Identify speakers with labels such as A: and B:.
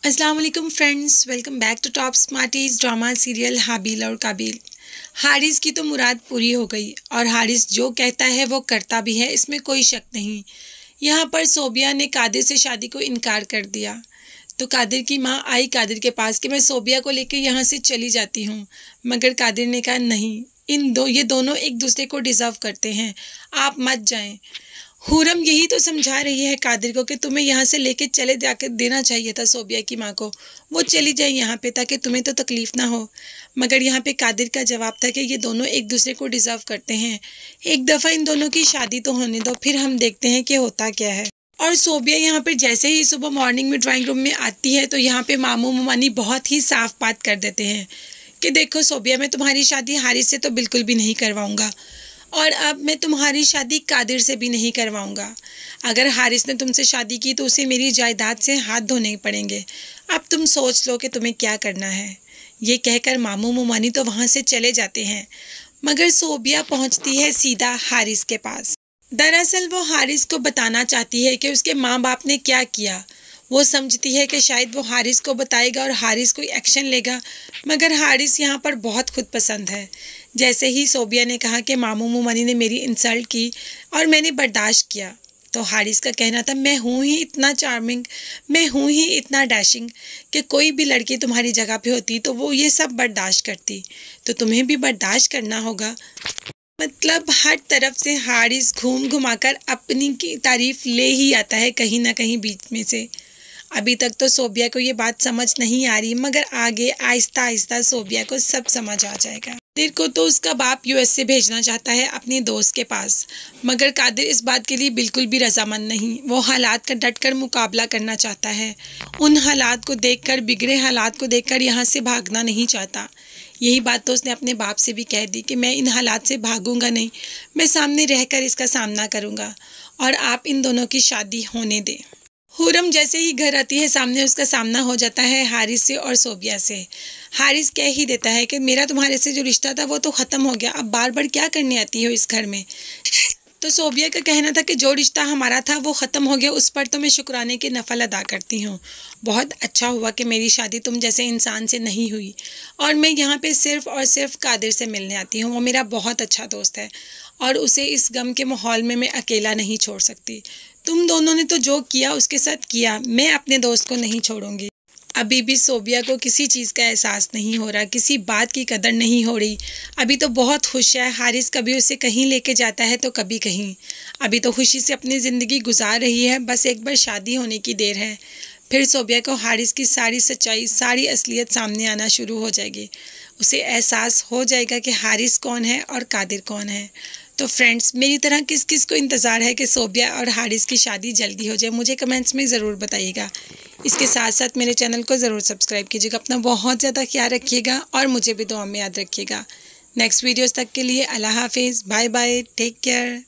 A: अस्सलाम वालेकुम friends, welcome back to top smarties drama serial Habil और काबिल। हारिस की तो मुराद पूरी हो गई और हारिस जो कहता है वो करता भी है, इसमें कोई शक नहीं। यहाँ पर सोबिया ने कादिर से शादी को इनकार कर दिया तो कादिर की माँ आई कादिर के पास कि मैं सोबिया को लेकर यहाँ से चली जाती हूँ, मगर कादिर ने कहा नहीं, ये दोनों एक दूसरे को डिज़र्व करते हैं, आप मत जाएं। हुरम यही तो समझा रही है कादिर को कि तुम्हें यहाँ से लेके चले जाकर देना चाहिए था सोबिया की माँ को, वो चली जाए यहाँ पे ताकि तुम्हें तो तकलीफ़ ना हो। मगर यहाँ पे कादिर का जवाब था कि ये दोनों एक दूसरे को डिज़र्व करते हैं, एक दफ़ा इन दोनों की शादी तो होने दो, फिर हम देखते हैं कि होता क्या है। और सोबिया यहाँ पर जैसे ही सुबह मॉर्निंग में ड्राइंग रूम में आती है तो यहाँ पे मामू मामानी बहुत ही साफ बात कर देते हैं कि देखो सोबिया, मैं तुम्हारी शादी हारिस से तो बिल्कुल भी नहीं करवाऊँगा और अब मैं तुम्हारी शादी कादिर से भी नहीं करवाऊंगा। अगर हारिस ने तुमसे शादी की तो उसे मेरी जायदाद से हाथ धोने पड़ेंगे। अब तुम सोच लो कि तुम्हें क्या करना है। ये कहकर मामू मुमानी तो वहाँ से चले जाते हैं, मगर सोबिया पहुँचती है सीधा हारिस के पास। दरअसल वो हारिस को बताना चाहती है कि उसके माँ बाप ने क्या किया। वो समझती है कि शायद वो हारिस को बताएगा और हारिस कोई एक्शन लेगा, मगर हारिस यहाँ पर बहुत खुद पसंद है। जैसे ही सोबिया ने कहा कि मामू मुमानी ने मेरी इंसल्ट की और मैंने बर्दाश्त किया, तो हारिस का कहना था मैं हूँ ही इतना चार्मिंग, मैं हूँ ही इतना डैशिंग कि कोई भी लड़की तुम्हारी जगह पे होती तो वो ये सब बर्दाश्त करती, तो तुम्हें भी बर्दाश्त करना होगा। मतलब हर तरफ से हारिस घूम घुमाकर अपनी की तारीफ ले ही आता है कहीं ना कहीं बीच में से। अभी तक तो सोबिया को ये बात समझ नहीं आ रही, मगर आगे आहिस्ता आहिस्ता सोबिया को सब समझ आ जाएगा। कादिर को तो उसका बाप यूएस से भेजना चाहता है अपने दोस्त के पास, मगर कादिर इस बात के लिए बिल्कुल भी रजामंद नहीं। वो हालात का डटकर मुकाबला करना चाहता है, उन हालात को देखकर, बिगड़े हालात को देखकर यहाँ से भागना नहीं चाहता। यही बात तो उसने अपने बाप से भी कह दी कि मैं इन हालात से भागूंगा नहीं, मैं सामने रहकर इसका सामना करूंगा और आप इन दोनों की शादी होने दें। हुरम जैसे ही घर आती है सामने उसका सामना हो जाता है हारिस से और सोबिया से। हारिस कह ही देता है कि मेरा तुम्हारे से जो रिश्ता था वो तो ख़त्म हो गया, अब बार बार क्या करने आती हो इस घर में। तो सोबिया का कहना था कि जो रिश्ता हमारा था वो ख़त्म हो गया, उस पर तो मैं शुक्राने की नफल अदा करती हूँ। बहुत अच्छा हुआ कि मेरी शादी तुम जैसे इंसान से नहीं हुई और मैं यहाँ पे सिर्फ़ और सिर्फ कादिर से मिलने आती हूँ। वो मेरा बहुत अच्छा दोस्त है और उसे इस गम के माहौल में मैं अकेला नहीं छोड़ सकती। तुम दोनों ने तो जो किया उसके साथ किया, मैं अपने दोस्त को नहीं छोड़ूंगी। अभी भी सोबिया को किसी चीज़ का एहसास नहीं हो रहा, किसी बात की कदर नहीं हो रही। अभी तो बहुत खुश है, हारिस कभी उसे कहीं लेके जाता है तो कभी कहीं। अभी तो खुशी से अपनी ज़िंदगी गुजार रही है, बस एक बार शादी होने की देर है, फिर सोबिया को हारिस की सारी सच्चाई, सारी असलियत सामने आना शुरू हो जाएगी। उसे एहसास हो जाएगा कि हारिस कौन है और कादिर कौन है। तो फ्रेंड्स, मेरी तरह किस किस को इंतज़ार है कि सोबिया और हारिस की शादी जल्दी हो जाए, मुझे कमेंट्स में ज़रूर बताइएगा। इसके साथ साथ मेरे चैनल को ज़रूर सब्सक्राइब कीजिएगा। अपना बहुत ज़्यादा ख्याल रखिएगा और मुझे भी दुआ में याद रखिएगा। नेक्स्ट वीडियोस तक के लिए अल्लाह हाफिज़, बाय बाय, टेक केयर।